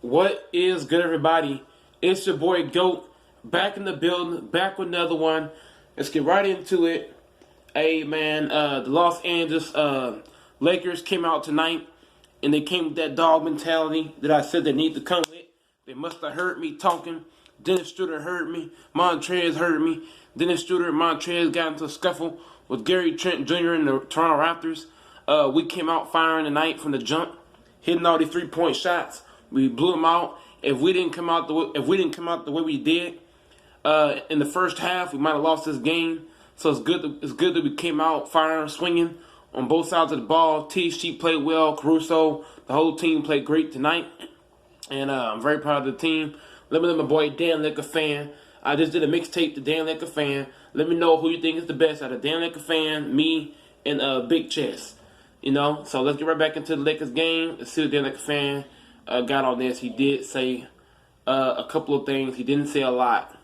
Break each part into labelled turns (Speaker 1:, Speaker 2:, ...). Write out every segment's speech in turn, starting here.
Speaker 1: What is good, everybody? It's your boy Goat, back in the building, back with another one. Let's get right into it. Hey, man, the Los Angeles Lakers came out tonight, and they came with that dog mentality that I said they need to come with. They must have heard me talking. Dennis Schroeder heard me. Montrez heard me. Dennis Schroeder and Montrez got into a scuffle with Gary Trent Jr. and the Toronto Raptors. We came out firing tonight from the jump, hitting all these 3-point shots. We blew them out. If we didn't come out the way we did in the first half, we might have lost this game. So it's good that we came out firing, swinging on both sides of the ball. T. played well. Caruso, the whole team played great tonight, and I'm very proud of the team. Let me know my boy Dan Licker fan. I just did a mixtape to Dan Licker fan. Let me know who you think is the best out of Dan Licker fan, me, and Big Chess. You know, so let's get right back into the Lakers game. Let's see what Dan Licker fan got on this. He did say a couple of things. He didn't say a lot,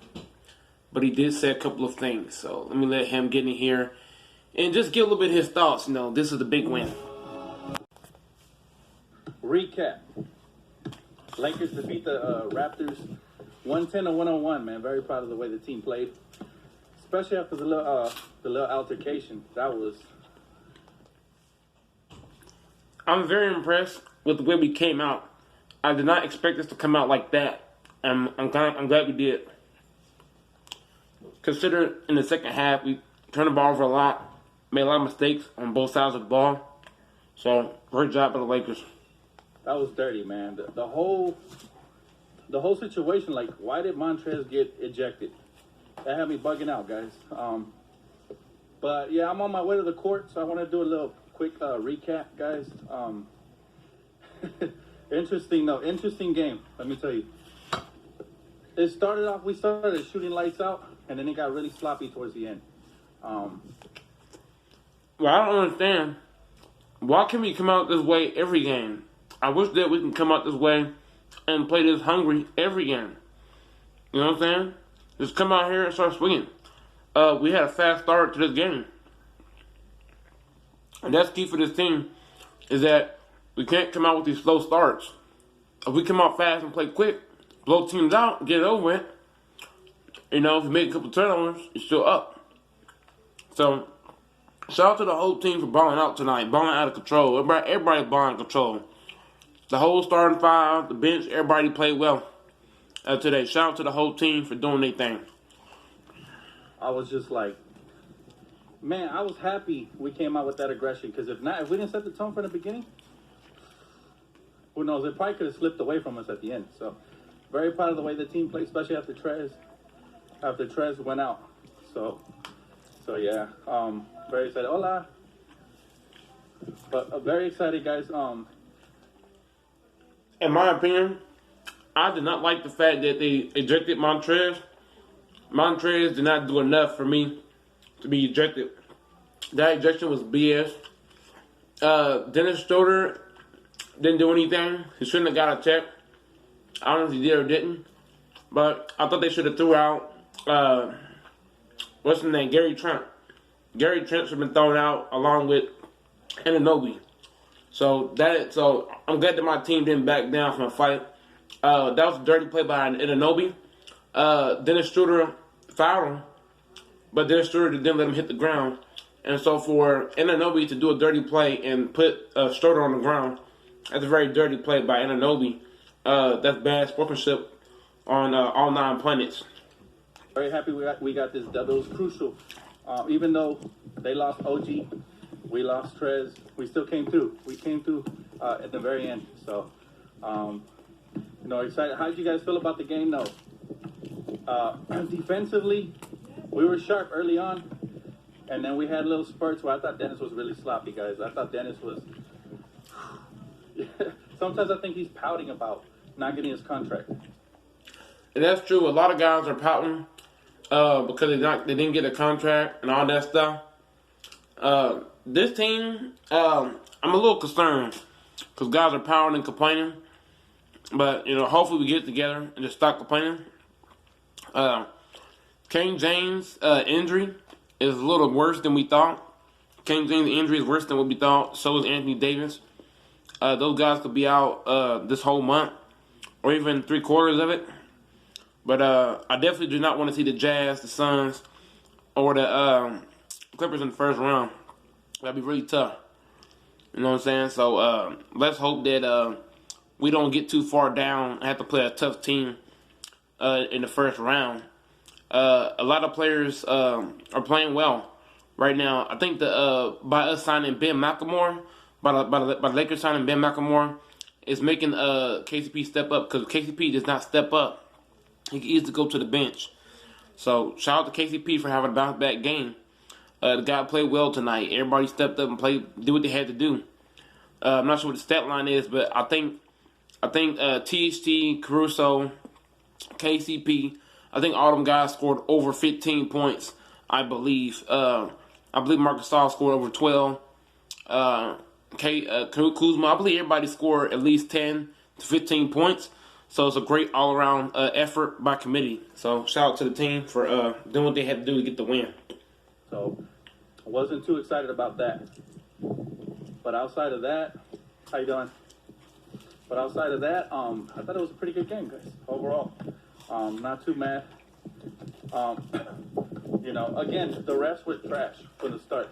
Speaker 1: but he did say a couple of things. So let me let him get in here and just give a little bit of his thoughts. You know, this is the big win.
Speaker 2: Recap. Lakers defeat the Raptors 110 to 101, man. Very proud of the way the team played, especially after the little altercation.
Speaker 1: I'm very impressed with the way we came out. I did not expect us to come out like that. I'm glad we did. Consider in the second half we turned the ball over a lot, made a lot of mistakes on both sides of the ball. So great job by the Lakers.
Speaker 2: That was dirty, man. The whole situation, like, why did Montrez get ejected? That had me bugging out, guys. But yeah, I'm on my way to the court, so I want to do a little quick recap, guys. Interesting game. Let me tell you. We started shooting lights out, and then it got really sloppy towards the end.
Speaker 1: Well, I don't understand. Why can't we come out this way every game? I wish that we can come out this way and play this hungry every game. You know what I'm saying? Just come out here and start swinging. We had a fast start to this game. And that's key for this team, is that we can't come out with these slow starts. If we come out fast and play quick, blow teams out, get it over with, you know, if you make a couple turnovers, you're still up. So, shout out to the whole team for balling out tonight, balling out of control. Everybody balling control. The whole starting five, the bench, everybody played well today. Shout out to the whole team for doing their thing.
Speaker 2: I was just like, man, I was happy we came out with that aggression, because if we didn't set the tone from the beginning, who knows? It probably could have slipped away from us at the end. So, very proud of the way the team played, especially after Trez went out. So yeah, very excited. Hola. But very excited, guys.
Speaker 1: In my opinion, I did not like the fact that they ejected Montrez. Montrez did not do enough for me to be ejected. That ejection was BS. Dennis Schroeder didn't do anything. He shouldn't have got a check. I don't know if he did or didn't. But I thought they should have threw out, what's his name, Gary Trent. Gary Trent should have been thrown out along with Anunoby. So I'm glad that my team didn't back down from a fight. That was a dirty play by Anunoby. Dennis Schroeder fouled him, but Dennis Schroeder didn't let him hit the ground. And so for Anunoby to do a dirty play and put Schroeder on the ground, that's a very dirty play by Anunoby. That's bad sportsmanship on all 9 planets.
Speaker 2: Very happy we got this W. It was crucial. Even though they lost OG, we lost Trez, we still came through. We came through at the very end. So, excited. How did you guys feel about the game, though? Defensively, we were sharp early on, and then we had little spurts where I thought Dennis was really sloppy, guys. I thought Dennis was... Sometimes I think he's pouting about not getting his contract.
Speaker 1: And that's true. A lot of guys are pouting because they didn't get a contract and all that stuff. This team, I'm a little concerned because guys are pouting and complaining. But, hopefully we get together and just stop complaining. King James' injury is a little worse than we thought. King James' injury is worse than what we thought. So is Anthony Davis. Those guys could be out this whole month. or even 3/4 of it. But I definitely do not want to see the Jazz, the Suns, or the Clippers in the first round. That'd be really tough. You know what I'm saying? So let's hope that we don't get too far down and have to play a tough team in the first round. A lot of players are playing well right now. I think by us signing Ben McLemore, by the Lakers signing Ben McLemore, is making KCP step up, because KCP does not step up. He can easily go to the bench. So shout out to KCP for having a bounce back game. The guy played well tonight. Everybody stepped up and did what they had to do. I'm not sure what the stat line is, but I think THT, Caruso, KCP, I think all them guys scored over 15 points, I believe. I believe Marcus Gasol scored over 12. Kuzma, I believe everybody scored at least 10 to 15 points. So it's a great all-around effort by committee. So shout out to the team for doing what they had to do to get the win.
Speaker 2: So I wasn't too excited about that. But outside of that, how you doing? But outside of that, I thought it was a pretty good game, guys. Overall, not too mad. Again, the refs were trash from the start.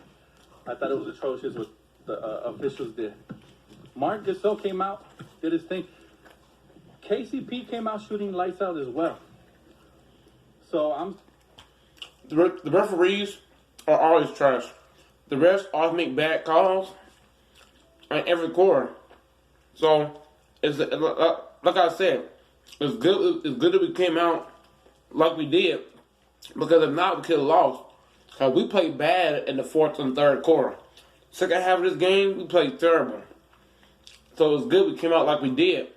Speaker 2: I thought it was atrocious what the officials did. Mark Gasol came out, did his thing. KCP came out shooting lights out as well. So
Speaker 1: The referees are always trash. The refs always make bad calls in every quarter. So it's like I said, it's good that we came out like we did, because if not, we could have lost. Cause we played bad in the fourth and third quarter. Second half of this game, we played terrible. So it's good we came out like we did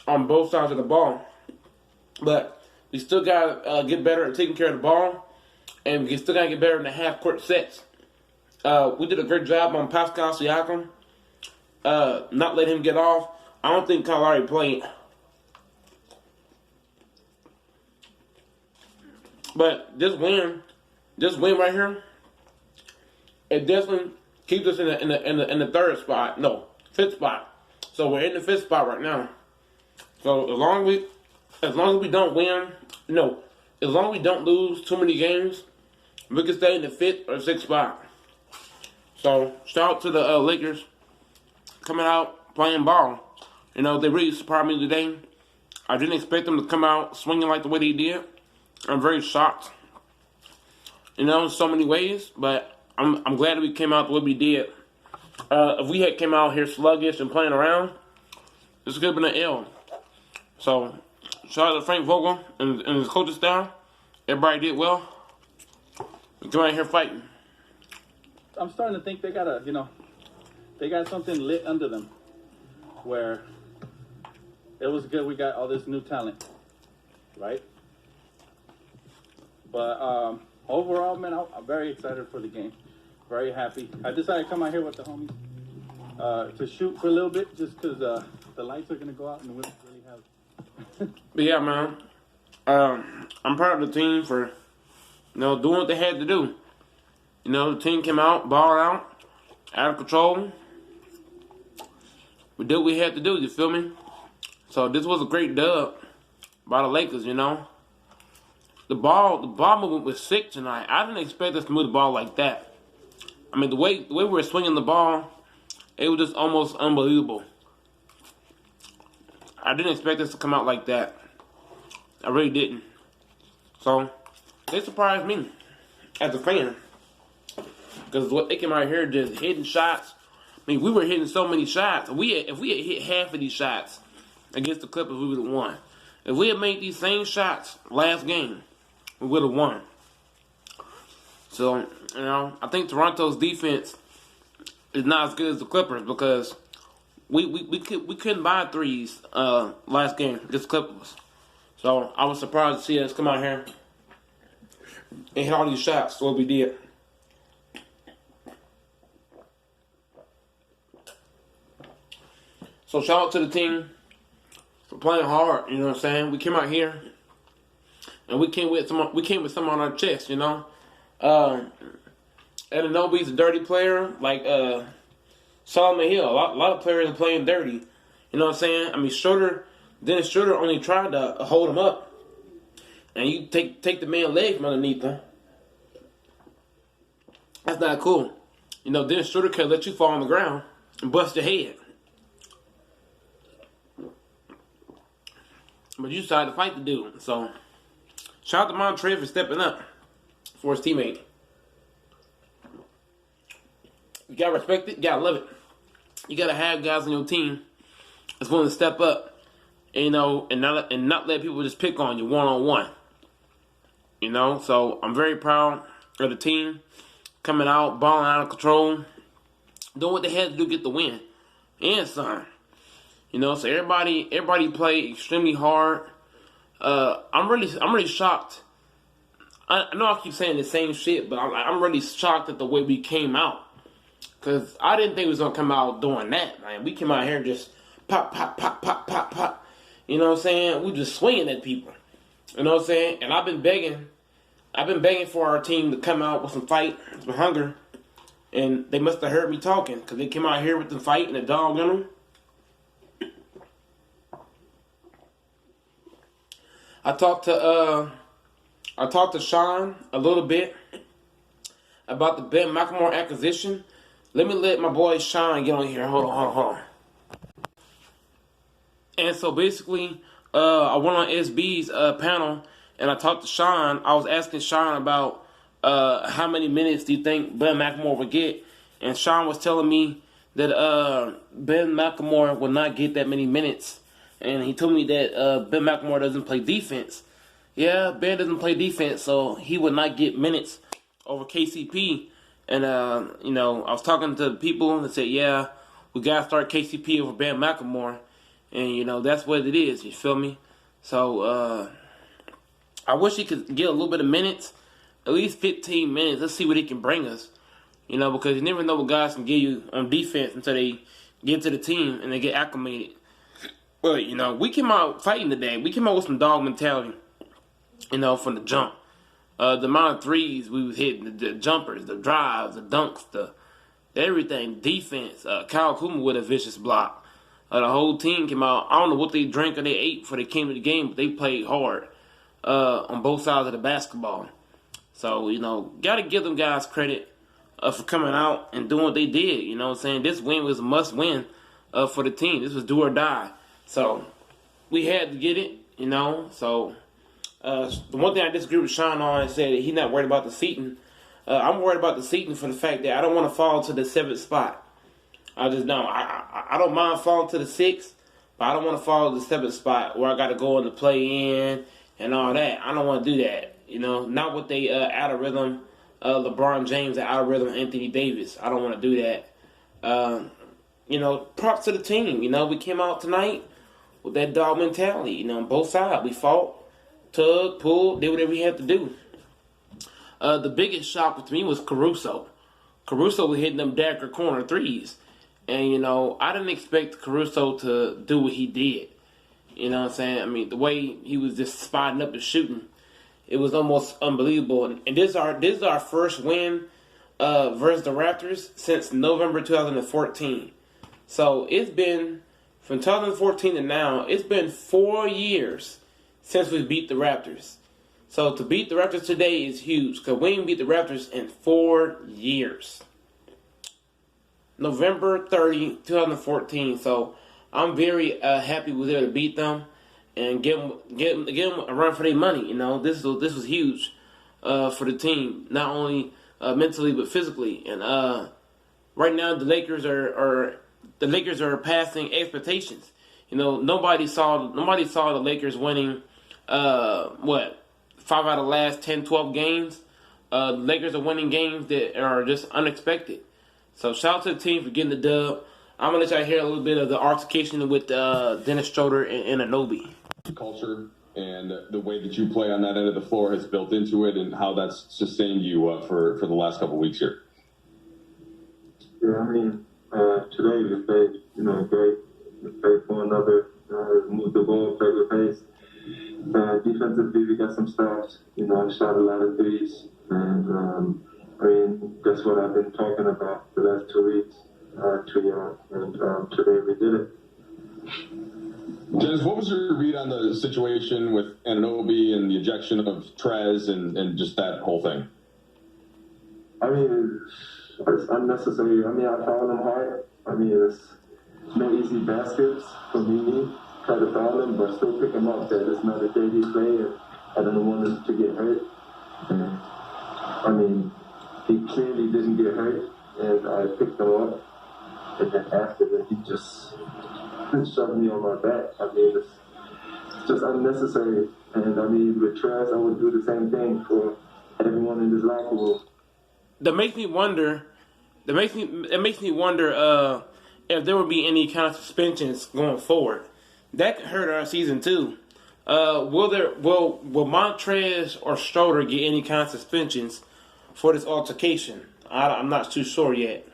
Speaker 1: on both sides of the ball. But we still got to get better at taking care of the ball, and we still got to get better in the half-court sets. We did a great job on Pascal Siakam, not letting him get off. I don't think Kyle Lowry played. But this win right here, it definitely keeps us in the third spot. No, fifth spot. So we're in the fifth spot right now. So as long as we don't win, as long as we don't lose too many games, we can stay in the fifth or sixth spot. So shout out to the Lakers coming out playing ball. They really surprised me today. I didn't expect them to come out swinging like the way they did. I'm very shocked, in so many ways. But I'm glad that we came out the way we did. If we had came out here sluggish and playing around, this could have been an L. So shout out to Frank Vogel and his coaching staff. Everybody did well. We come out here fighting.
Speaker 2: I'm starting to think they got something lit under them, where it was good we got all this new talent, right? But overall, man, I'm very excited for the game. Very happy. I decided to come out here with the homies to shoot for a little bit, just because the lights are going to go out and we don't really have.
Speaker 1: But yeah, man, I'm proud of the team for doing what they had to do. The team came out, balled out of control. We did what we had to do, you feel me? So this was a great dub by the Lakers, The ball movement was sick tonight. I didn't expect us to move the ball like that. I mean, the way we were swinging the ball, it was just almost unbelievable. I didn't expect us to come out like that. I really didn't. So they surprised me as a fan, because what they came out here just hitting shots. I mean, we were hitting so many shots. If we had hit half of these shots against the Clippers, we would have won. If we had made these same shots last game, we would have won. So, I think Toronto's defense is not as good as the Clippers, because we couldn't buy threes last game against the Clippers. So I was surprised to see us come out here and hit all these shots the way we did. So shout out to the team for playing hard. You know what I'm saying? We came out here and we came with some on our chest. Anunoby's a dirty player, like Solomon Hill. A lot of players are playing dirty. You know what I'm saying? I mean, Schroeder Dennis Schroeder only tried to hold him up, and you take the man's leg from underneath him. That's not cool. You know, Dennis Schroeder could let you fall on the ground and bust your head. But you decided to fight the dude. So, shout out to Montrez for stepping up for his teammate. You gotta respect it. You gotta love it. You gotta have guys on your team that's willing to step up, and, you know, and not let people just pick on you one-on-one. You know, so I'm very proud of the team coming out, balling out of control, doing what they had to do to get the win and some. You know, so everybody played extremely hard. I'm really shocked. I know I keep saying the same shit, but I'm really shocked at the way we came out. Because I didn't think we was going to come out doing that, man. We came out here just pop, pop, pop, pop, pop, pop. You know what I'm saying? We just swinging at people. You know what I'm saying? And I've been begging for our team to come out with some fight, some hunger. And they must have heard me talking, because they came out here with the fight and the dog in them. I talked to Sean a little bit about the Ben McLemore acquisition. Let me let my boy Sean get on here. Hold on. And so basically, I went on SB's panel, and I talked to Sean. I was asking Sean about how many minutes do you think Ben McLemore would get, and Sean was telling me that Ben McLemore will not get that many minutes. And he told me that Ben McLemore doesn't play defense. Yeah, Ben doesn't play defense, so he would not get minutes over KCP. And, you know, I was talking to people that said, yeah, we got to start KCP over Ben McLemore. And, you know, that's what it is, you feel me? So, I wish he could get a little bit of minutes, at least 15 minutes. Let's see what he can bring us. You know, because you never know what guys can give you on defense until they get to the team and they get acclimated. But, you know, we came out fighting today. We came out with some dog mentality, you know, from the jump. The amount of threes we was hitting, the jumpers, the drives, the dunks, the everything, defense. Kyle Kuzma with a vicious block. The whole team came out. I don't know what they drank or they ate before they came to the game, but they played hard on both sides of the basketball. So, you know, got to give them guys credit for coming out and doing what they did. You know what I'm saying? This win was a must-win for the team. This was do or die. So, we had to get it, you know. So, the one thing I disagree with Sean on is that he's not worried about the seating. I'm worried about the seating for the fact that I don't want to fall to the 7th spot. I just don't. I don't mind falling to the 6th, but I don't want to fall to the 7th spot where I got to go in the play-in and all that. I don't want to do that, you know. Not with the out-of-rhythm LeBron James and out-of-rhythm Anthony Davis. I don't want to do that. You know, props to the team. You know, we came out tonight with that dog mentality, you know, on both sides. We fought, tugged, pulled, did whatever we had to do. The biggest shock to me was Caruso. Caruso was hitting them dagger corner threes. And, you know, I didn't expect Caruso to do what he did. You know what I'm saying? I mean, the way he was just spotting up and shooting, it was almost unbelievable. And this is our first win versus the Raptors since November 2014. So it's been, from 2014 to now, it's been 4 years since we beat the Raptors. So to beat the Raptors today is huge, because we ain't beat the Raptors in 4 years. November 30, 2014. So I'm very happy we were there to beat them and give them a run for their money. You know, this was huge for the team, not only mentally but physically. And right now the Lakers are passing expectations. You know, nobody saw the Lakers winning 5 out of the last 10, 12 games. The Lakers are winning games that are just unexpected. So shout out to the team for getting the dub. I'm going to let y'all hear a little bit of the altercation with Dennis Schroeder and Anunoby.
Speaker 3: Culture and the way that you play on that end of the floor has built into it, and how that's sustained you for the last couple of weeks here.
Speaker 4: Yeah, I mean, today we played, great. We played for another, moved the ball, played with pace. Defensively, we got some stops. Shot a lot of threes, and that's what I've been talking about the last 2 weeks to y'all, and today we did it.
Speaker 3: Dennis, what was your read on the situation with Anunoby and the ejection of Trez and just that whole thing?
Speaker 4: I mean, it's unnecessary. I mean, I fouled him hard. I mean, it's no easy baskets for me. Try to foul him, but still pick him up. That it's not a daily play, and I don't want him to get hurt. And, I mean, he clearly didn't get hurt, and I picked him up. And then after that, he just shoved me on my back. I mean, it's just unnecessary. And I mean, with Trez, I would do the same thing for everyone in this locker room.
Speaker 1: That makes me wonder. It makes me wonder if there would be any kind of suspensions going forward. That could hurt our season too. Will Montrez or Schroeder get any kind of suspensions for this altercation? I'm not too sure yet.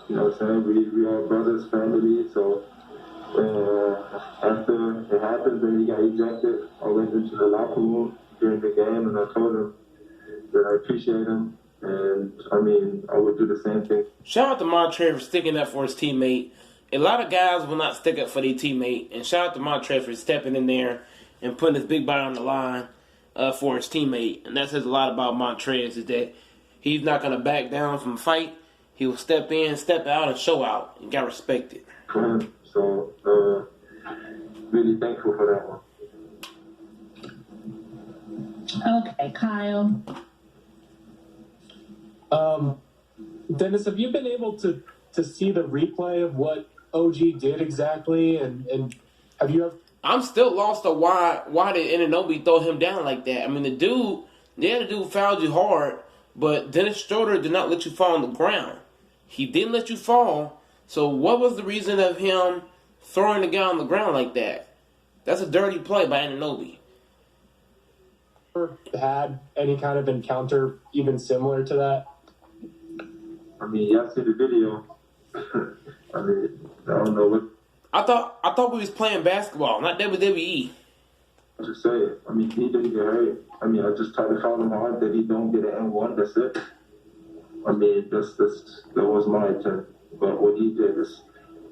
Speaker 4: You know what I'm saying? We are brothers, family, so after it happened, then he got ejected. I went into the locker room during the game, and I told him that I appreciate him, and I mean, I would do the same thing.
Speaker 1: Shout out to Montrez for sticking up for his teammate. A lot of guys will not stick up for their teammate, and shout out to Montrez for stepping in there and putting his big body on the line for his teammate. And that says a lot about Montrez, is that he's not going to back down from a fight. He will step in, step out, and show out. You got respected.
Speaker 4: So, really thankful for that one.
Speaker 5: Okay, Kyle.
Speaker 6: Dennis, have you been able to see the replay of what OG did exactly? And have you ever...
Speaker 1: I'm still lost on why did Anunoby throw him down like that? I mean, the dude fouled you hard, but Dennis Schroeder did not let you fall on the ground. He didn't let you fall. So what was the reason of him throwing the guy on the ground like that? That's a dirty play by Anunoby.
Speaker 6: Had any kind of encounter even similar to that?
Speaker 4: I mean, y'all see the video. I mean, I don't know what
Speaker 1: I thought we was playing basketball, not WWE.
Speaker 4: to say. I mean, he didn't get hurt. I mean, I just tried to foul him hard that he don't get an N1. That's it. I mean, that was my attempt. But what he did is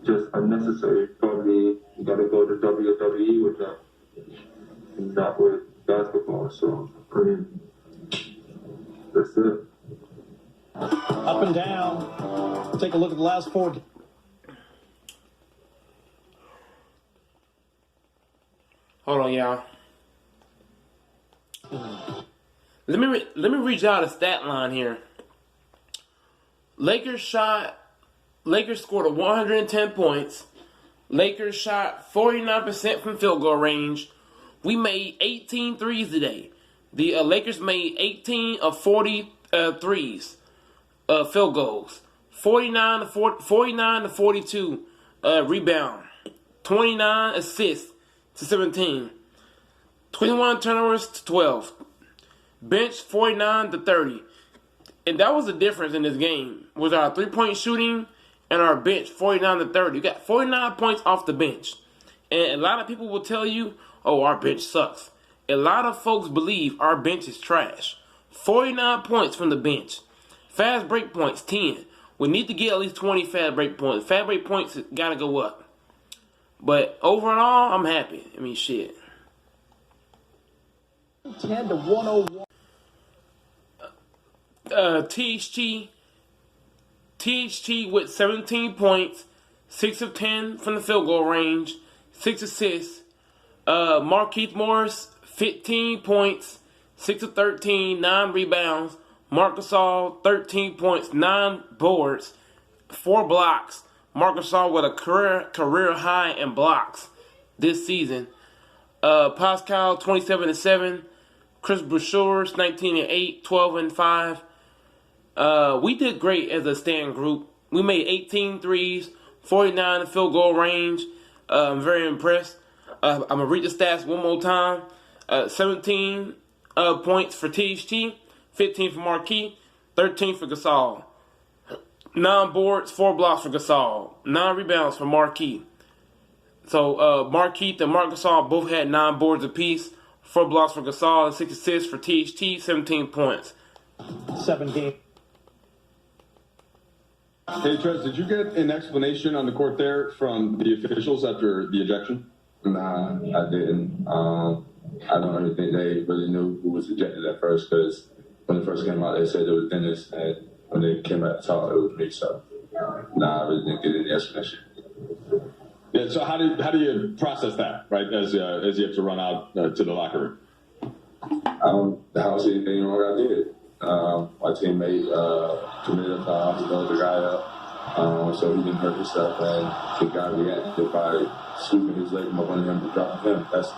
Speaker 4: just unnecessary. Probably you got to go to WWE with that, and not with basketball. So, I mean, that's it.
Speaker 7: Up and down. Take a look at the last four.
Speaker 1: Hold on, y'all. Let me read y'all the stat line here. Lakers scored 110 points. Lakers shot 49% from field goal range. We made 18 threes today. The Lakers made 18 of 40 threes, field goals. 49 to 42 rebound. 29 assists to 17. 21 turnovers to 12. Bench 49 to 30. And that was the difference in this game, was our three-point shooting and our bench, 49 to 30. You got 49 points off the bench. And a lot of people will tell you, oh, our bench sucks. A lot of folks believe our bench is trash. 49 points from the bench. Fast break points, 10. We need to get at least 20 fast break points. Fast break points got to go up. But overall, I'm happy. I mean, shit.
Speaker 7: 10 to 101.
Speaker 1: THT with 17 points, 6 of 10 from the field goal range, 6 assists. Markieff Morris, 15 points, 6 of 13, 9 rebounds. Marc Gasol, 13 points, 9 boards, 4 blocks. Marc Gasol with a career high in blocks this season. Pascal, 27-7. Chris Boucher, 19-8, 12-5. We did great as a stand group. We made 18 threes, 49 in field goal range. I'm very impressed. I'm going to read the stats one more time. 17 points for THT, 15 for Markieff, 13 for Gasol. 9 boards, 4 blocks for Gasol. 9 rebounds for Markieff. So Markieff and Marc Gasol both had 9 boards apiece. 4 blocks for Gasol and 6 assists for THT, 17 points.
Speaker 7: 17.
Speaker 3: Hey, Trez, did you get an explanation on the court there from the officials after the ejection?
Speaker 4: Nah, I didn't. I don't really think they really knew who was ejected at first because when it first came out, they said it was Dennis, and when they came out to talk, it was me. So, nah, I really didn't get any explanation.
Speaker 3: Yeah. So how do you process that, right? As you have to run out to the locker room.
Speaker 4: I don't see anything wrong. I did. My teammate committed a foul. He loaded the guy up, so he didn't hurt himself, and the guy reacted by sweeping his leg from up under him and dropping him. That's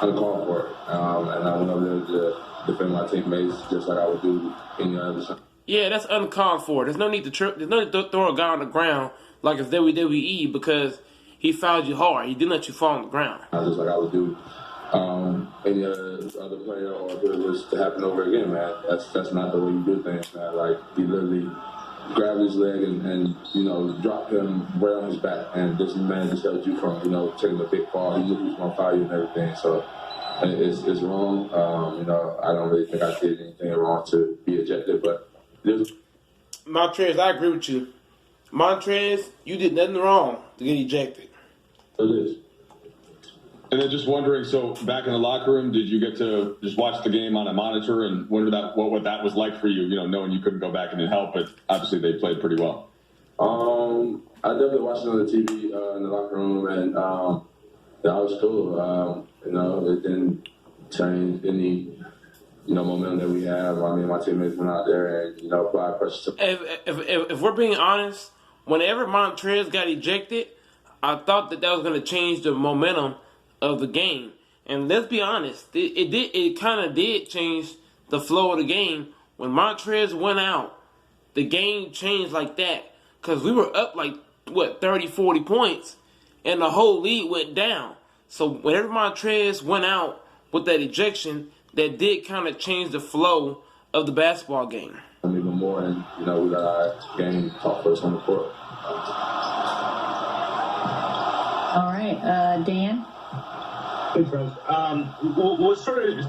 Speaker 4: uncalled for. And I went over there to defend my teammates just like I would do any other time.
Speaker 1: Yeah, that's uncalled for. There's no need to trip. There's no need to throw a guy on the ground like it's WWE because he fouled you hard. He didn't let you fall on the ground.
Speaker 4: Just like I would do any other player, or if it was to happen over again, man. That's not the way you do things, man. Like, he literally grabbed his leg and dropped him right on his back, and this man just held you from, taking a big fall. He knew he was going to foul you and everything, so it's wrong. I don't really think I did anything wrong to be ejected, but
Speaker 1: Montrez, I agree with you. Montrez, you did nothing wrong to get ejected.
Speaker 4: it is.
Speaker 3: And then just wondering, so back in the locker room, did you get to just watch the game on a monitor and wonder what that was like for you, knowing you couldn't go back and help, but obviously they played pretty well?
Speaker 4: I definitely watched it on the TV in the locker room, and that was cool. It didn't change any, momentum that we have. I mean, my teammates went out there and, applied pressure to.
Speaker 1: If we're being honest, whenever Montrez got ejected, I thought that was going to change the momentum of the game. And let's be honest, it kind of did change the flow of the game. When Montrez went out, the game changed like that. Because we were up 30, 40 points, and the whole league went down. So whenever Montrez went out with that ejection, that did kind of change the flow of the basketball game.
Speaker 4: Even more, and we got our game talk first on the court.
Speaker 5: All right, Dan.
Speaker 8: Hey, Trez.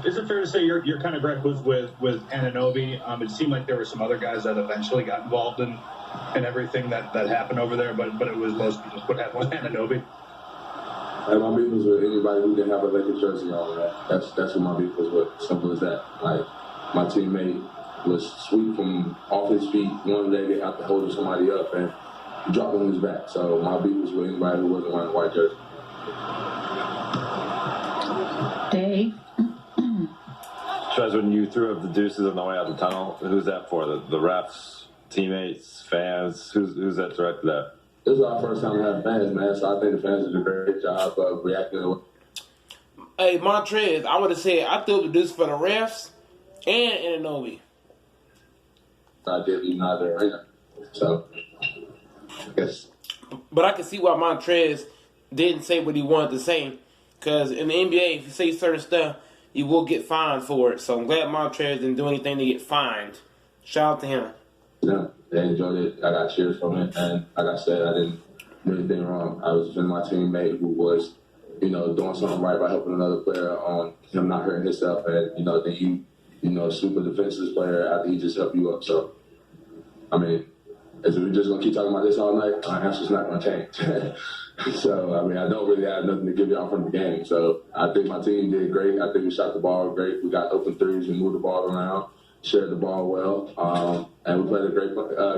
Speaker 8: Is it fair to say your kind of gripe was with Anunoby? It seemed like there were some other guys that eventually got involved in everything that happened over there, but it was mostly just what happened with Anunoby.
Speaker 4: And my beef was with anybody who didn't have a Lakers jersey on. That's what my beef was with. Simple as that. Like, my teammate was sweep from off his feet, one leg after holding somebody up and dropping on his back. So my beef was with anybody who wasn't wearing a white jersey.
Speaker 5: Dave.
Speaker 9: Trez, when you threw up the deuces on the way out the tunnel, who's that for? The refs, teammates, fans? Who's that directed at?
Speaker 4: This is our first time having fans, man, so I think the fans did a great job of reacting.
Speaker 1: Hey, Montrez, I would have said I threw up the deuce for the refs and Anunoby.
Speaker 4: I did leave neither arena, so I guess.
Speaker 1: But I can see why Montrez didn't say what he wanted to say. Because in the NBA, if you say certain stuff, you will get fined for it. So I'm glad Montrez didn't do anything to get fined. Shout out to him.
Speaker 4: Yeah, they enjoyed it. I got cheers from it. And like I said, I didn't do anything wrong. I was defending my teammate who was, doing something right by helping another player on him not hurting himself. And, then you super defenseless player after he just helped you up. So, I mean, if we're just going to keep talking about this all night, our answer's not going to change. So, I mean, I don't really have nothing to give y'all from the game. So, I think my team did great. I think we shot the ball great. We got open threes. We moved the ball around, shared the ball well, and we played a great